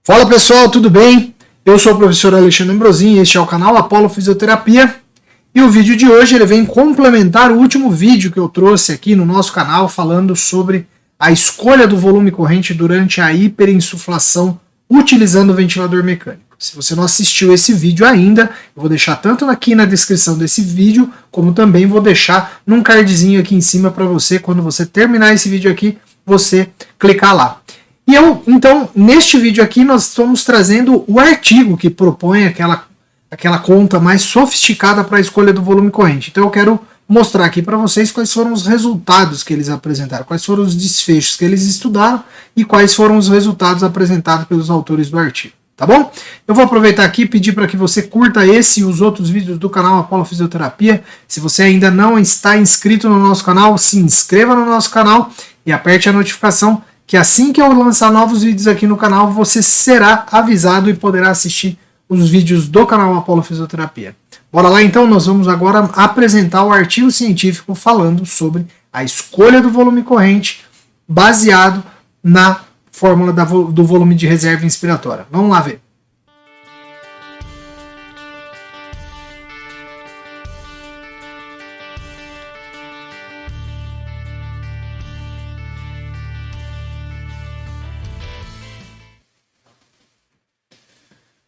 Fala pessoal, tudo bem? Eu sou o professor Alexandre Ambrosin e este é o canal Apollo Fisioterapia. E o vídeo de hoje ele vem complementar o último vídeo que eu trouxe aqui no nosso canal falando sobre a escolha do volume corrente durante a hiperinsuflação utilizando o ventilador mecânico. Se você não assistiu esse vídeo ainda, eu vou deixar tanto aqui na descrição desse vídeo, como também vou deixar num cardzinho aqui em cima para você, quando você terminar esse vídeo aqui, você clicar lá. E então, neste vídeo aqui, nós estamos trazendo o artigo que propõe aquela conta mais sofisticada para a escolha do volume corrente. Então, eu quero mostrar aqui para vocês quais foram os resultados que eles apresentaram, quais foram os desfechos que eles estudaram e quais foram os resultados apresentados pelos autores do artigo. Tá bom? Eu vou aproveitar aqui e pedir para que você curta esse e os outros vídeos do canal Apollo Fisioterapia. Se você ainda não está inscrito no nosso canal, se inscreva no nosso canal e aperte a notificação, que assim que eu lançar novos vídeos aqui no canal, você será avisado e poderá assistir os vídeos do canal Apollo Fisioterapia. Bora lá então, nós vamos agora apresentar o artigo científico falando sobre a escolha do volume corrente baseado na fórmula do volume de reserva inspiratória. Vamos lá ver.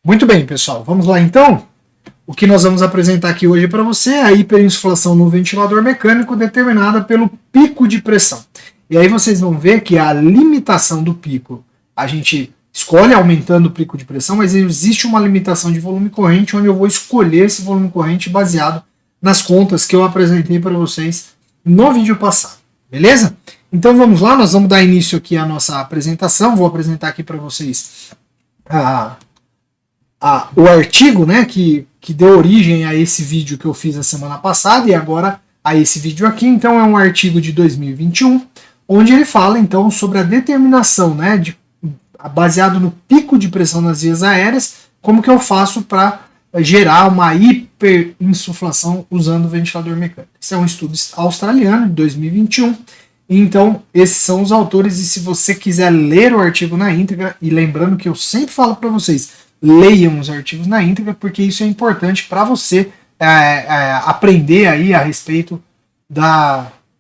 Muito bem, pessoal, vamos lá então. O que nós vamos apresentar aqui hoje para você é a hiperinsuflação no ventilador mecânico determinada pelo pico de pressão. E aí vocês vão ver que a limitação do pico, a gente escolhe aumentando o pico de pressão, mas existe uma limitação de volume corrente, onde eu vou escolher esse volume corrente baseado nas contas que eu apresentei para vocês no vídeo passado. Beleza? Então vamos lá, nós vamos dar início aqui à nossa apresentação. Vou apresentar aqui para vocês o artigo, né, que deu origem a esse vídeo que eu fiz a semana passada e agora a esse vídeo aqui. Então é um artigo de 2021, onde ele fala então sobre a determinação, né, baseado no pico de pressão nas vias aéreas, como que eu faço para gerar uma hiperinsuflação usando o ventilador mecânico. Esse é um estudo australiano de 2021. Então, esses são os autores, e se você quiser ler o artigo na íntegra, e lembrando que eu sempre falo para vocês, leiam os artigos na íntegra, porque isso é importante para você aprender aí a respeito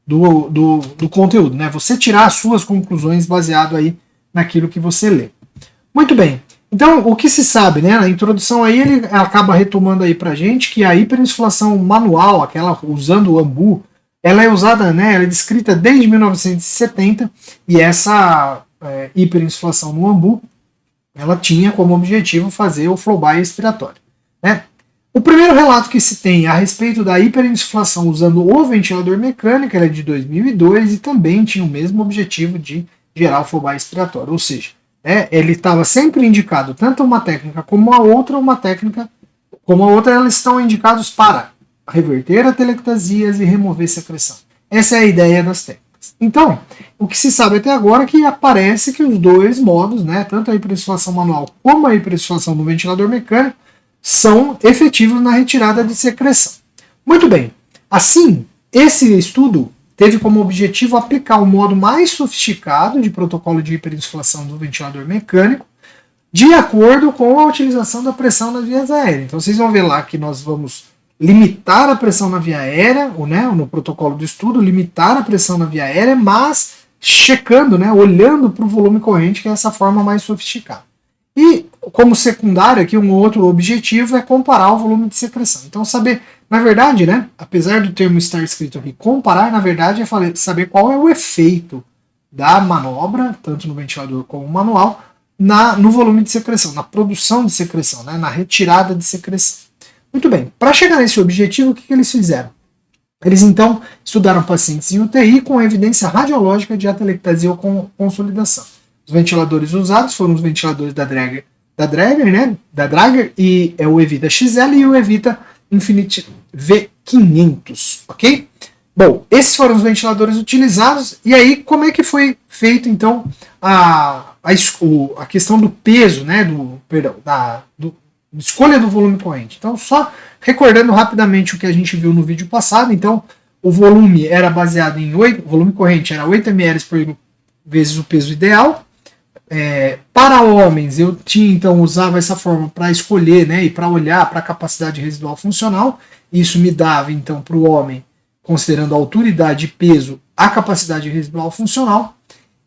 do conteúdo, né? Você tirar as suas conclusões baseado aí naquilo que você lê. Muito bem. Então, o que se sabe, né? Na introdução aí ele acaba retomando aí pra gente que a hiperinsuflação manual, aquela usando o AMBU, ela é usada, né? Ela é descrita desde 1970 e essa hiperinsuflação no AMBU ela tinha como objetivo fazer o flow-by expiratório. Né? O primeiro relato que se tem a respeito da hiperinsuflação usando o ventilador mecânico é de 2002 e também tinha o mesmo objetivo de gerar o flow-by expiratório. Ou seja, ele estava sempre indicado, tanto uma técnica como a outra, elas estão indicados para reverter atelectasias e remover secreção. Essa é a ideia das técnicas. Então, o que se sabe até agora é que aparece que os dois modos, né, tanto a hiperinsuflação manual como a hiperinsuflação no ventilador mecânico, são efetivos na retirada de secreção. Muito bem, assim, esse estudo teve como objetivo aplicar o modo mais sofisticado de protocolo de hiperinsuflação do ventilador mecânico, de acordo com a utilização da pressão nas vias aéreas. Então, vocês vão ver lá que nós vamos limitar a pressão na via aérea, né, no protocolo do estudo, limitar a pressão na via aérea, mas checando, né, olhando para o volume corrente, que é essa forma mais sofisticada. E, como secundário, aqui um outro objetivo é comparar o volume de secreção. Então, saber, na verdade, né, apesar do termo estar escrito aqui, comparar, na verdade, é saber qual é o efeito da manobra, tanto no ventilador como no manual, no volume de secreção, na produção de secreção, né, na retirada de secreção. Muito bem, para chegar nesse objetivo, o que eles fizeram? Eles então estudaram pacientes em UTI com evidência radiológica de atelectasia ou consolidação. Os ventiladores usados foram os ventiladores da Drager, e o Evita XL e o Evita Infinity V500, ok? Bom, esses foram os ventiladores utilizados, e aí como é que foi feito então a questão do peso, né, escolha do volume corrente. Então, só recordando rapidamente o que a gente viu no vídeo passado, então, o volume era baseado em volume corrente era 8 ml por vezes o peso ideal, para homens, eu tinha então usava essa forma para escolher, né, e para olhar para a capacidade residual funcional. Isso me dava então para o homem, considerando a altura, idade e peso, a capacidade residual funcional.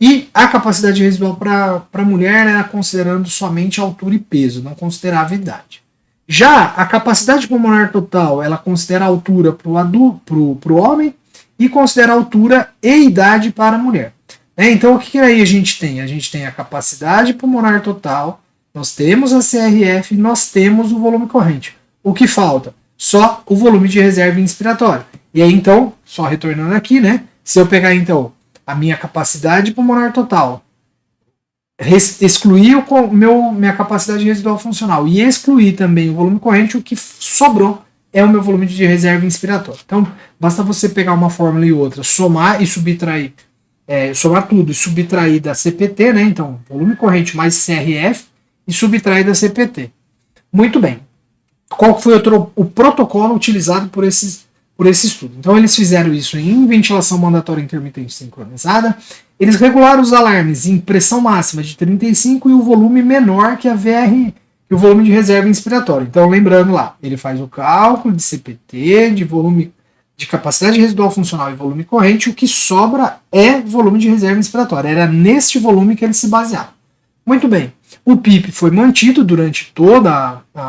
E a capacidade residual para a mulher era considerando somente altura e peso, não considerava idade. Já a capacidade pulmonar total, ela considera a altura para o homem e considera a altura e idade para a mulher. Então, o que aí a gente tem? A gente tem a capacidade pulmonar total, nós temos a CRF, nós temos o volume corrente. O que falta? Só o volume de reserva inspiratória. E aí, então, só retornando aqui, né? Se eu pegar, então, a minha capacidade pulmonar total, excluir minha capacidade residual funcional e excluir também o volume corrente, o que sobrou é o meu volume de reserva inspiratória. Então, basta você pegar uma fórmula e outra, somar e subtrair, somar tudo e subtrair da CPT, né? Então, volume corrente mais CRF e subtrair da CPT. Muito bem. Qual foi o protocolo utilizado por esse estudo? Então, eles fizeram isso em ventilação mandatória intermitente sincronizada. Eles regularam os alarmes em pressão máxima de 35 e o volume menor que a VR, que o volume de reserva inspiratória. Então, lembrando lá, ele faz o cálculo de CPT, de volume de capacidade residual funcional e volume corrente, o que sobra é volume de reserva inspiratória. Era neste volume que ele se baseava. Muito bem. O PIP foi mantido durante todo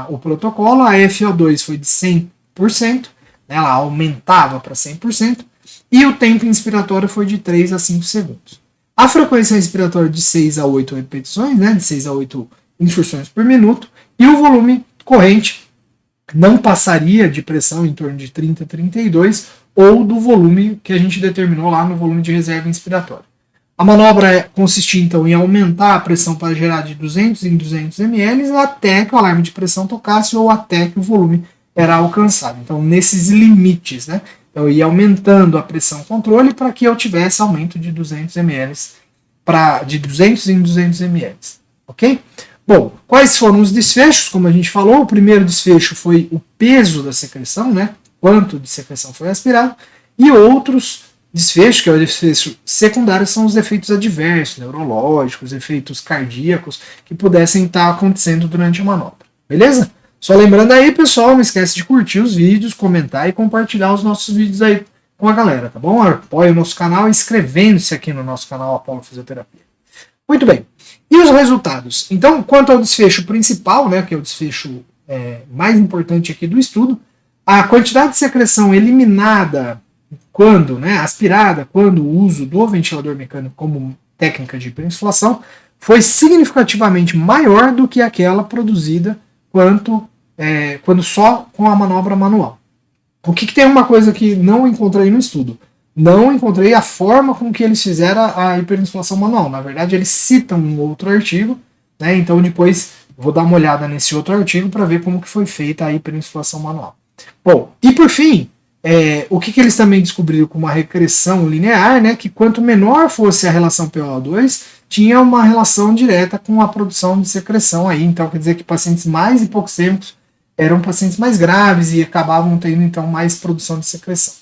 o protocolo, a FO2 foi de 100%, ela aumentava para 100%, e o tempo inspiratório foi de 3 a 5 segundos. A frequência respiratória de 6 a 8 repetições, né, de 6 a 8 instruções por minuto, e o volume corrente não passaria de pressão em torno de 30 a 32, ou do volume que a gente determinou lá no volume de reserva inspiratória. A manobra consistia então em aumentar a pressão para gerar de 200 em 200 ml até que o alarme de pressão tocasse ou até que o volume era alcançado. Então, nesses limites, né, eu ia aumentando a pressão controle para que eu tivesse aumento de 200 ml de 200 em 200 ml, ok? Bom, quais foram os desfechos? Como a gente falou, o primeiro desfecho foi o peso da secreção, né? Quanto de secreção foi aspirado, e outros desfechos, que é o desfecho secundário, são os efeitos adversos, neurológicos, efeitos cardíacos, que pudessem estar acontecendo durante a manobra. Beleza? Só lembrando aí, pessoal, não esquece de curtir os vídeos, comentar e compartilhar os nossos vídeos aí com a galera, tá bom? Apoie o nosso canal inscrevendo-se aqui no nosso canal Apollo Fisioterapia. Muito bem. E os resultados? Então, quanto ao desfecho principal, né, que é o desfecho mais importante aqui do estudo, a quantidade de secreção eliminada quando, né, aspirada, quando o uso do ventilador mecânico como técnica de hiperinsuflação foi significativamente maior do que aquela produzida quando só com a manobra manual. O que tem uma coisa que não encontrei no estudo? Não encontrei a forma com que eles fizeram a hiperinsuflação manual. Na verdade, eles citam um outro artigo, né? Então depois vou dar uma olhada nesse outro artigo para ver como que foi feita a hiperinsuflação manual. Bom, e por fim, o que eles também descobriram com uma regressão linear, né? Que quanto menor fosse a relação PO2, tinha uma relação direta com a produção de secreção aí. Então quer dizer que pacientes mais hipoxêmicos eram pacientes mais graves e acabavam tendo então mais produção de secreção.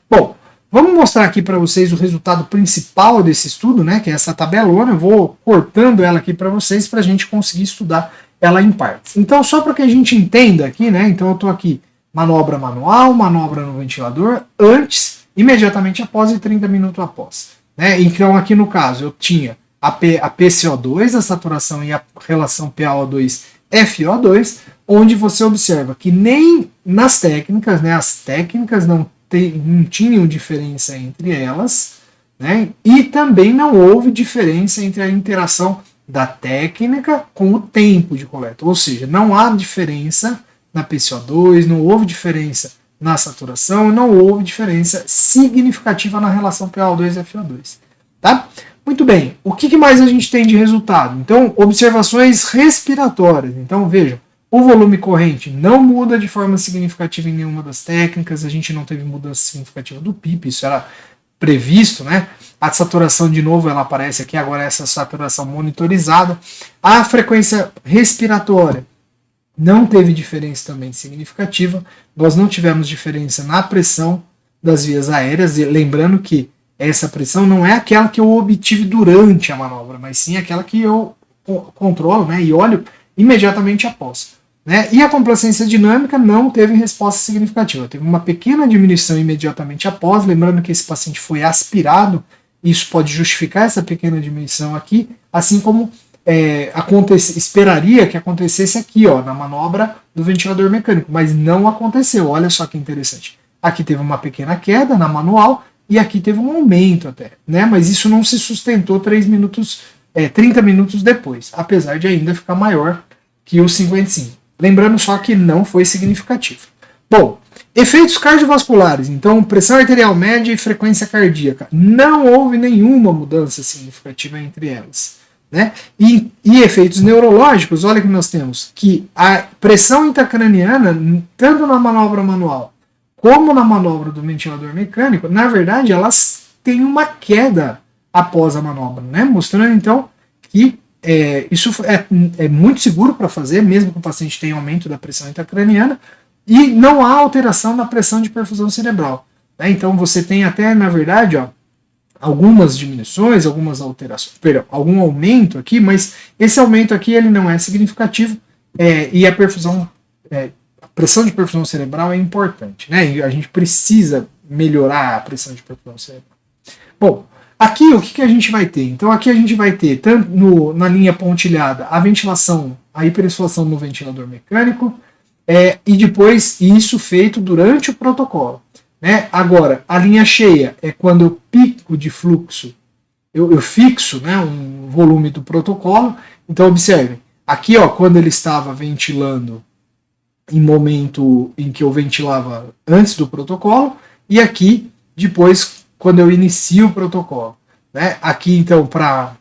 Bom, vamos mostrar aqui para vocês o resultado principal desse estudo, né, que é essa tabelona. Eu vou cortando ela aqui para vocês para a gente conseguir estudar ela em partes. Então, só para que a gente entenda aqui, né, então eu estou aqui, manobra manual, manobra no ventilador, antes, imediatamente após e 30 minutos após. Né? Então, aqui no caso, eu tinha a PCO2, a saturação e a relação PaO2-FO2, onde você observa que nem nas técnicas, né, as técnicas não tinham diferença entre elas, né, e também não houve diferença entre a interação da técnica com o tempo de coleta, ou seja, não há diferença na PCO2, não houve diferença na saturação, não houve diferença significativa na relação PaO2 e FO2. Tá? Muito bem, o que mais a gente tem de resultado? Então, observações respiratórias. Então, vejam, o volume corrente não muda de forma significativa em nenhuma das técnicas, a gente não teve mudança significativa do PIP, isso era previsto, né? A saturação, de novo, ela aparece aqui, agora essa saturação monitorizada. A frequência respiratória não teve diferença também significativa, nós não tivemos diferença na pressão das vias aéreas, e lembrando que essa pressão não é aquela que eu obtive durante a manobra, mas sim aquela que eu controlo, né, e olho imediatamente após. Né? E a complacência dinâmica não teve resposta significativa. Teve uma pequena diminuição imediatamente após, lembrando que esse paciente foi aspirado, isso pode justificar essa pequena diminuição aqui, assim como esperaria que acontecesse aqui, ó, na manobra do ventilador mecânico, mas não aconteceu. Olha só que interessante. Aqui teve uma pequena queda na manual e aqui teve um aumento até, né? Mas isso não se sustentou 30 minutos depois, apesar de ainda ficar maior que os 55. Lembrando só que não foi significativo. Bom, efeitos cardiovasculares. Então, pressão arterial média e frequência cardíaca. Não houve nenhuma mudança significativa entre elas. Né? E efeitos neurológicos, olha que nós temos que a pressão intracraniana, tanto na manobra manual como na manobra do ventilador mecânico, na verdade, elas têm uma queda após a manobra, né? Mostrando então que isso é muito seguro para fazer, mesmo que o paciente tenha aumento da pressão intracraniana, e não há alteração na pressão de perfusão cerebral. Né? Então você tem até, na verdade, ó, algumas diminuições, algumas alterações, algum aumento aqui, mas esse aumento aqui ele não é significativo e a pressão de perfusão cerebral é importante, né? E a gente precisa melhorar a pressão de perfusão cerebral. Bom, aqui o que a gente vai ter? Então aqui a gente vai ter, tanto na linha pontilhada, a ventilação, a hiperinsuflação no ventilador mecânico, e depois isso feito durante o protocolo. Né? Agora, a linha cheia é quando eu pico de fluxo, eu fixo, né, um volume do protocolo. Então, observe, aqui ó, quando ele estava ventilando em momento em que eu ventilava antes do protocolo, e aqui depois quando eu inicio o protocolo. Né? Aqui, então, para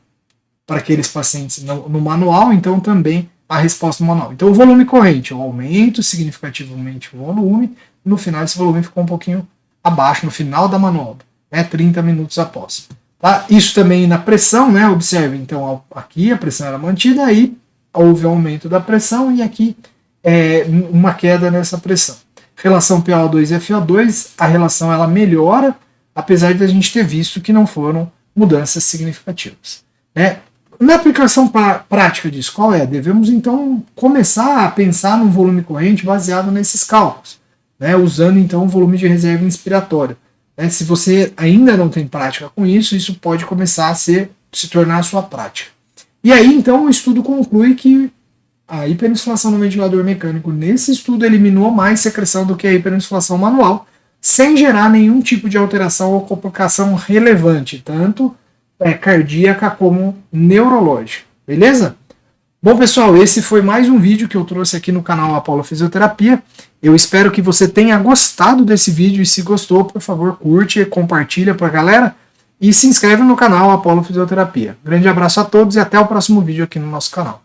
aqueles pacientes no manual, então também a resposta no manual. Então, o volume corrente, eu aumento significativamente o volume, no final esse volume ficou um pouquinho abaixo, no final da manobra, né, 30 minutos após. Tá? Isso também na pressão, né, observe, então aqui a pressão era mantida, aí houve um aumento da pressão e aqui uma queda nessa pressão. Relação PaO2 e FO2, a relação ela melhora, apesar de a gente ter visto que não foram mudanças significativas. Né? Na aplicação prática disso, qual é? Devemos então começar a pensar num volume corrente baseado nesses cálculos, né? Usando então o volume de reserva inspiratória. Né? Se você ainda não tem prática com isso, isso pode começar a se tornar a sua prática. E aí então o estudo conclui que a hiperinsuflação no ventilador mecânico nesse estudo eliminou mais secreção do que a hiperinsuflação manual, sem gerar nenhum tipo de alteração ou complicação relevante, tanto cardíaca como neurológica, beleza? Bom pessoal, esse foi mais um vídeo que eu trouxe aqui no canal Apollo Fisioterapia. Eu espero que você tenha gostado desse vídeo e se gostou, por favor, curte e compartilha pra galera e se inscreve no canal Apollo Fisioterapia. Grande abraço a todos e até o próximo vídeo aqui no nosso canal.